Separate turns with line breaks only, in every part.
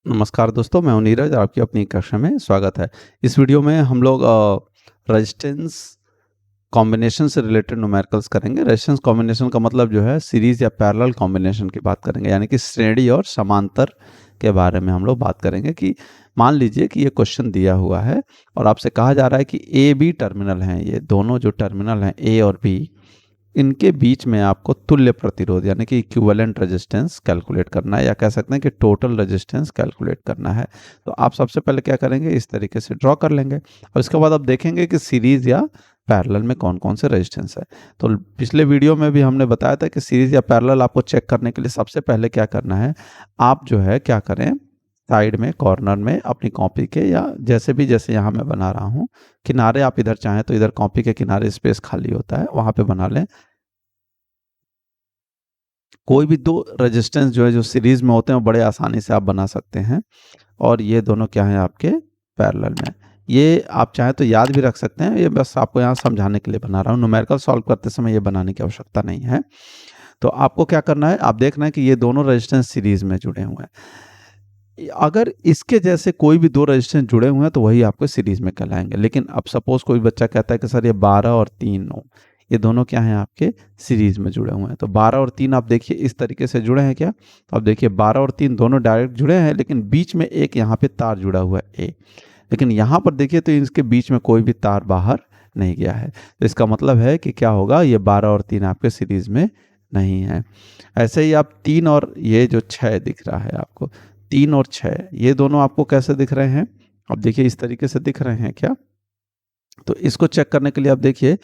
नमस्कार दोस्तों, मैं हूं नीरज। आपकी अपनी कक्षा में स्वागत है। इस वीडियो में हम लोग रेजिस्टेंस कॉम्बिनेशन से रिलेटेड न्यूमेरिकल्स करेंगे। रेजिस्टेंस कॉम्बिनेशन का मतलब जो है सीरीज या पैरेलल कॉम्बिनेशन की बात करेंगे, यानी कि श्रेणी और समांतर के बारे में हम लोग बात करेंगे। कि मान लीजिए कि ये क्वेश्चन दिया हुआ है और आपसे कहा जा रहा है कि ए बी टर्मिनल हैं, ये दोनों जो टर्मिनल हैं ए और बी, इनके बीच में आपको तुल्य प्रतिरोध यानी कि इक्विवेलेंट रेजिस्टेंस कैलकुलेट करना है, या कह सकते हैं कि टोटल रेजिस्टेंस कैलकुलेट करना है। तो आप सबसे पहले क्या करेंगे, इस तरीके से ड्रॉ कर लेंगे और इसके बाद आप देखेंगे कि सीरीज या पैरेलल में कौन कौन से रेजिस्टेंस है। तो पिछले वीडियो में भी हमने बताया था कि सीरीज या पैरेलल आपको चेक करने के लिए सबसे पहले क्या करना है, आप जो है क्या करें, साइड में कॉर्नर में अपनी कॉपी के, या जैसे यहाँ मैं बना रहा हूँ, किनारे आप इधर चाहें तो इधर कॉपी के किनारे स्पेस खाली होता है, वहां पे बना लें। कोई भी दो रेजिस्टेंस जो है जो सीरीज में होते हैं वो बड़े आसानी से आप बना सकते हैं। और ये दोनों क्या हैं आपके पैरेलल में। ये आप चाहें तो याद भी रख सकते हैं, ये बस आपको यहाँ समझाने के लिए बना रहा हूँ। न्यूमेरिकल सॉल्व करते समय ये बनाने की आवश्यकता नहीं है। तो आपको क्या करना है, आप देखना है कि ये दोनों रेजिस्टेंस सीरीज में जुड़े हुए हैं। अगर इसके जैसे कोई भी दो रेजिस्टेंस जुड़े हुए हैं तो वही आपको सीरीज में कहलाएंगे। लेकिन अब सपोज कोई बच्चा कहता है कि सर ये 12 और 3 ओम, ये दोनों क्या हैं आपके सीरीज में जुड़े हुए हैं। तो 12 और 3 आप देखिए इस तरीके से जुड़े हैं क्या। तो आप देखिए 12 और 3 दोनों डायरेक्ट जुड़े हैं, लेकिन बीच में एक यहाँ पे तार जुड़ा हुआ है ए। लेकिन यहाँ पर देखिए तो इसके बीच में कोई भी तार बाहर नहीं गया है। तो इसका मतलब है कि क्या होगा, ये 12 और 3 आपके सीरीज में नहीं है। ऐसे ही आप 3 और ये जो 6 दिख रहा है आपको, 3 और 6 ये दोनों आपको कैसे दिख रहे हैं, अब देखिए इस तरीके से दिख रहे हैं क्या। तो इसको चेक करने के लिए आप देखिए,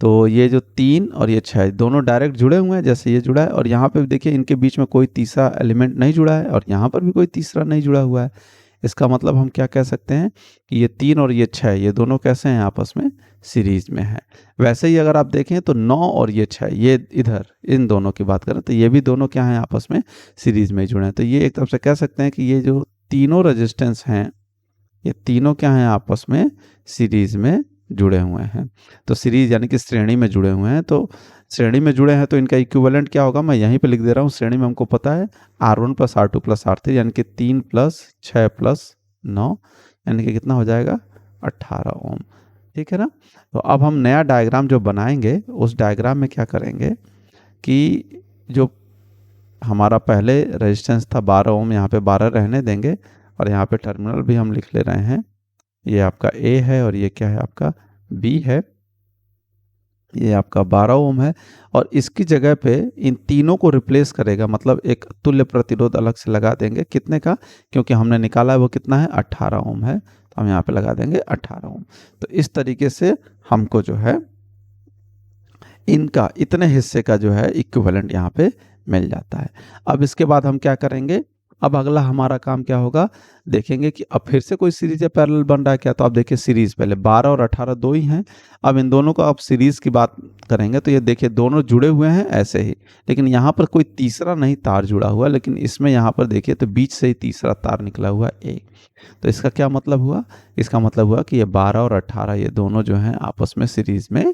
तो ये जो 3 और ये 6 दोनों डायरेक्ट जुड़े हुए हैं, जैसे ये जुड़ा है, और यहाँ पे भी देखिए इनके बीच में कोई तीसरा एलिमेंट नहीं जुड़ा है, और यहाँ पर भी कोई तीसरा नहीं जुड़ा हुआ है। इसका मतलब हम क्या कह सकते हैं कि ये 3 और ये 6 ये दोनों कैसे हैं, आपस में सीरीज में है। वैसे ही अगर आप देखें तो 9 और ये 6 ये इधर इन दोनों की बात करें तो ये भी दोनों क्या हैं, आपस में सीरीज में जुड़े हैं। तो ये एक तरफ से कह सकते हैं कि ये जो तीनों रेजिस्टेंस हैं, ये तीनों क्या हैं, आपस में सीरीज में जुड़े हुए हैं। तो सीरीज यानी कि श्रेणी में जुड़े हुए हैं। तो श्रेणी में जुड़े हैं तो इनका इक्विवेलेंट क्या होगा, मैं यहीं पे लिख दे रहा हूँ। श्रेणी में हमको पता है R1 plus R2 plus R3, यानी कि 3 प्लस 6 प्लस 9, यानी कि कितना हो जाएगा 18 ओम। ठीक है ना। तो अब हम नया डायग्राम जो बनाएंगे उस डायग्राम में क्या करेंगे कि जो हमारा पहले रेजिस्टेंस था 12 ओम, यहाँ पे 12 रहने देंगे, और यहाँ पे टर्मिनल भी हम लिख ले रहे हैं। ये आपका A है और ये क्या है, आपका B है। ये आपका 12 ओम है, और इसकी जगह पे इन तीनों को रिप्लेस करेगा, मतलब एक तुल्य प्रतिरोध अलग से लगा देंगे। कितने का, क्योंकि हमने निकाला है वो कितना है 18 ओम है, तो हम यहाँ पे लगा देंगे 18 ओम। तो इस तरीके से हमको जो है इनका इतने हिस्से का जो है इक्विवेलेंट यहाँ पे मिल जाता है। अब इसके बाद हम क्या करेंगे, अब अगला हमारा काम क्या होगा, देखेंगे कि अब फिर से कोई सीरीज या पैरेलल बन रहा है क्या। तो आप देखिए सीरीज पहले 12 और 18 दो ही हैं। अब इन दोनों का आप सीरीज की बात करेंगे तो ये देखिए दोनों जुड़े हुए हैं ऐसे ही, लेकिन यहाँ पर कोई तीसरा नहीं तार जुड़ा हुआ, लेकिन इसमें यहाँ पर देखिए तो बीच से ही तीसरा तार निकला हुआ है। तो इसका क्या मतलब हुआ, इसका मतलब हुआ कि ये 12 और 18 ये दोनों जो हैं आपस में सीरीज में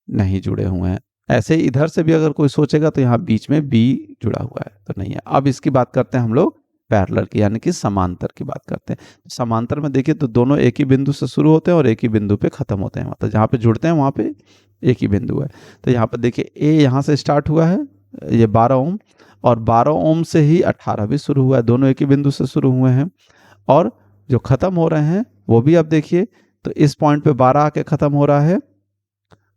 नहीं जुड़े हुए हैं। ऐसे ही इधर से भी अगर कोई सोचेगा तो यहाँ बीच में बी जुड़ा हुआ है, तो नहीं है। अब इसकी बात करते हैं हम लोग पैरेलल की, यानी कि समांतर की बात करते हैं। समांतर में देखिए तो दोनों एक ही बिंदु से शुरू होते हैं और एक ही बिंदु पे खत्म होते हैं, मतलब जहाँ पे जुड़ते हैं वहाँ पे एक ही बिंदु है। तो यहाँ पर देखिए ए यहाँ से स्टार्ट हुआ है, ये 12 ओम, और 12 ओम से ही 18 भी शुरू हुआ है, दोनों एक ही बिंदु से शुरू हुए हैं। और जो खत्म हो रहे हैं वो भी आप देखिए, तो इस पॉइंट पे 12 आके खत्म हो रहा है,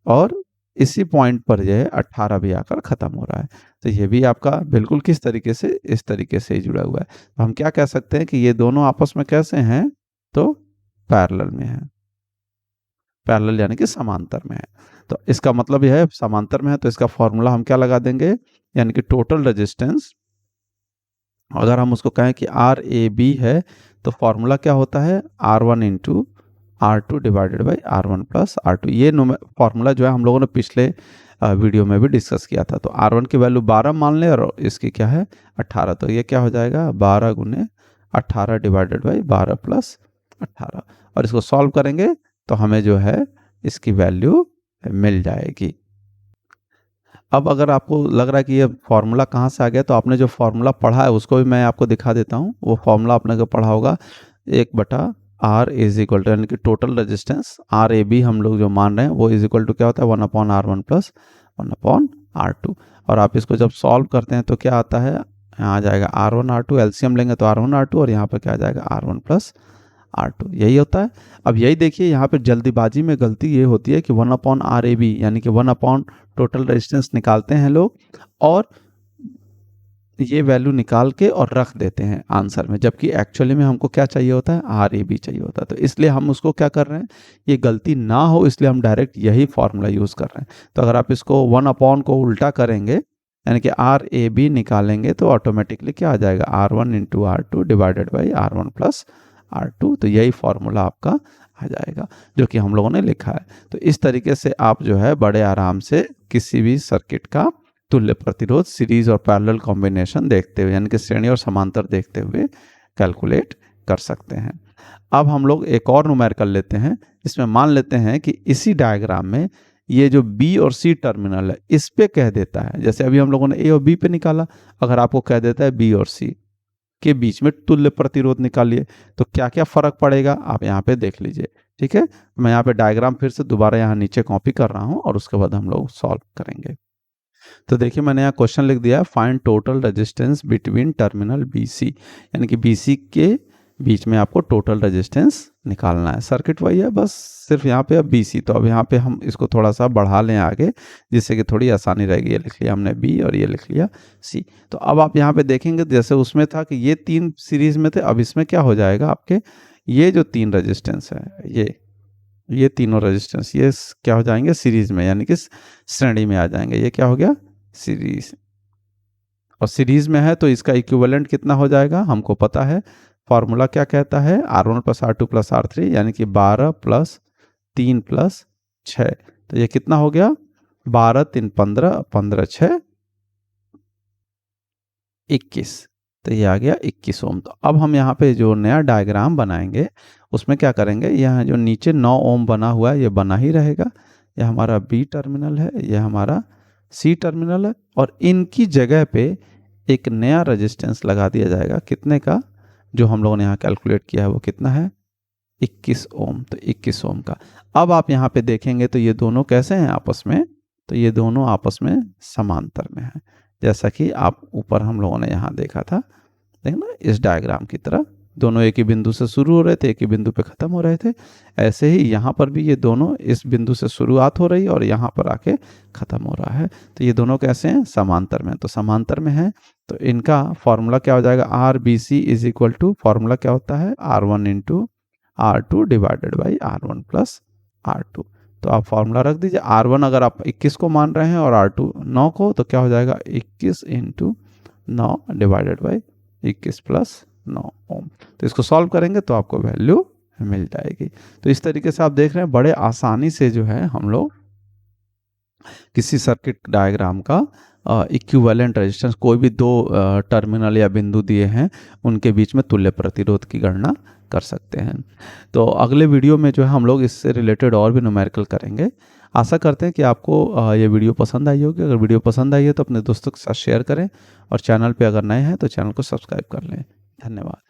और इसी पॉइंट पर जो है 18 भी आकर खत्म हो रहा है। तो ये भी आपका बिल्कुल किस तरीके से, इस तरीके से ही जुड़ा हुआ है। तो हम क्या कह सकते हैं कि ये दोनों आपस में कैसे हैं, तो पैरेलल में है। पैरेलल यानी कि समांतर में है। तो इसका मतलब यह है समांतर में है, तो इसका फॉर्मूला हम क्या लगा देंगे, यानी कि टोटल रेजिस्टेंस। अगर हम उसको कहें कि आर ए बी है तो फॉर्मूला क्या होता है, R1 into R2 divided by R1 plus R2। ये फॉर्मूला जो है हम लोगों ने पिछले वीडियो में भी डिस्कस किया था। तो R1 की वैल्यू 12 मान लें और इसकी क्या है 18, तो ये क्या हो जाएगा 12 गुने 18 डिवाइडेड बाई 12 प्लस 18, और इसको सॉल्व करेंगे तो हमें जो है इसकी वैल्यू मिल जाएगी। अब अगर आपको लग रहा है कि ये फार्मूला कहाँ से आ गया, तो आपने जो फार्मूला पढ़ा है उसको भी मैं आपको दिखा देता हूँ। वो फार्मूला आपने को पढ़ा होगा 1/R इज इक्वल टू, यानी कि टोटल रेजिस्टेंस RAB हम लोग जो मान रहे हैं वो इज इक्वल टू क्या होता है 1/R1 प्लस 1/R2। और आप इसको जब सॉल्व करते हैं तो क्या आता है, यहाँ आ जाएगा R1 R2, एलसीएम लेंगे तो R1 R2 और यहाँ पर क्या आ जाएगा R1 प्लस R2, यही होता है। अब यही देखिए यहाँ पे जल्दीबाजी में गलती ये होती है कि 1/RAB यानी कि 1 टोटल रेजिस्टेंस निकालते हैं लोग और ये वैल्यू निकाल के और रख देते हैं आंसर में, जबकि एक्चुअली में हमको क्या चाहिए होता है RAB चाहिए होता है। तो इसलिए हम उसको क्या कर रहे हैं, ये गलती ना हो इसलिए हम डायरेक्ट यही फॉर्मूला यूज़ कर रहे हैं। तो अगर आप इसको 1 को उल्टा करेंगे यानी कि RAB निकालेंगे तो ऑटोमेटिकली क्या आ जाएगा R1 into R2 divided by R1 plus R2। तो यही फॉर्मूला आपका आ जाएगा जो कि हम लोगों ने लिखा है। तो इस तरीके से आप जो है बड़े आराम से किसी भी सर्किट का तुल्य प्रतिरोध सीरीज और पैरेलल कॉम्बिनेशन देखते हुए यानी कि श्रेणी और समांतर देखते हुए कैलकुलेट कर सकते हैं। अब हम लोग एक और न्यूमेरिकल लेते हैं। इसमें मान लेते हैं कि इसी डायग्राम में ये जो B और C टर्मिनल है इस पे कह देता है, जैसे अभी हम लोगों ने A और B पे निकाला, अगर आपको कह देता है B और C के बीच में तुल्य प्रतिरोध निकालिए तो क्या क्या फर्क पड़ेगा आप यहाँ पे देख लीजिए। ठीक है, मैं यहाँ पे डायग्राम फिर से दोबारा यहाँ नीचे कॉपी कर रहा हूँ और उसके बाद हम लोग सॉल्व करेंगे। तो देखिए मैंने यहाँ क्वेश्चन लिख दिया है, find total resistance between terminal BC, यानी कि BC के बीच में आपको टोटल रेजिस्टेंस निकालना है। सर्किट वही है, बस सिर्फ यहाँ पे अब BC, तो अब यहाँ पे हम इसको थोड़ा सा बढ़ा लें आगे जिससे कि थोड़ी आसानी रहेगी। ये लिख लिया हमने B और ये लिख लिया C। तो अब आप यहाँ पे देखेंगे जैसे उसमें था कि ये 3 सीरीज में थे, अब इसमें क्या हो जाएगा आपके ये जो 3 रेजिस्टेंस है ये तीनों रेजिस्टेंस ये क्या हो जाएंगे सीरीज में, यानी कि श्रेणी में आ जाएंगे। ये क्या हो गया सीरीज, और सीरीज में है तो इसका इक्विवेलेंट कितना हो जाएगा हमको पता है। फॉर्मूला क्या कहता है R1 plus R2 plus R3 यानी कि 12 प्लस 3 प्लस 6। तो ये कितना हो गया 12 3 15 15 6 21। तो ये आ गया 21 ओम। तो अब हम यहाँ पे जो नया डायग्राम बनाएंगे उसमें क्या करेंगे, यहाँ जो नीचे 9 ओम बना हुआ है ये बना ही रहेगा। यह हमारा B टर्मिनल है, यह हमारा C टर्मिनल है, और इनकी जगह पे एक नया रेजिस्टेंस लगा दिया जाएगा। कितने का, जो हम लोगों ने यहाँ कैलकुलेट किया है वो कितना है 21 ओम। तो 21 ओम का। अब आप यहाँ पे देखेंगे तो ये दोनों कैसे हैं आपस में, तो ये दोनों आपस में समांतर में है, जैसा कि आप ऊपर हम लोगों ने यहाँ देखा था। देखना इस डायग्राम की तरह दोनों एक ही बिंदु से शुरू हो रहे थे, एक ही बिंदु पे ख़त्म हो रहे थे। ऐसे ही यहाँ पर भी ये दोनों इस बिंदु से शुरुआत हो रही है और यहाँ पर आके ख़त्म हो रहा है। तो ये दोनों कैसे हैं समांतर में, तो समांतर में है तो इनका फॉर्मूला क्या हो जाएगा RBC is equal to, formula क्या होता है R1 into R2 divided by R1 plus R2। तो आप फॉर्मूला रख दीजिए। R1 अगर आप 21 को मान रहे हैं और R2 9 को, तो क्या हो जाएगा 21 इंटू 9 डिवाइडेड बाई 21 प्लस 9 ओम। तो इसको सॉल्व करेंगे तो आपको वैल्यू मिल जाएगी। तो इस तरीके से आप देख रहे हैं बड़े आसानी से जो है हम लोग किसी सर्किट डायग्राम का इक्विवेलेंट रेजिस्टेंस, कोई भी दो टर्मिनल या बिंदु दिए हैं उनके बीच में तुल्य प्रतिरोध की गणना कर सकते हैं। तो अगले वीडियो में जो है हम लोग इससे रिलेटेड और भी न्यूमेरिकल करेंगे। आशा करते हैं कि आपको ये वीडियो पसंद आई होगी। अगर वीडियो पसंद आई है तो अपने दोस्तों के साथ शेयर करें और चैनल पे अगर नए हैं तो चैनल को सब्सक्राइब कर लें। धन्यवाद।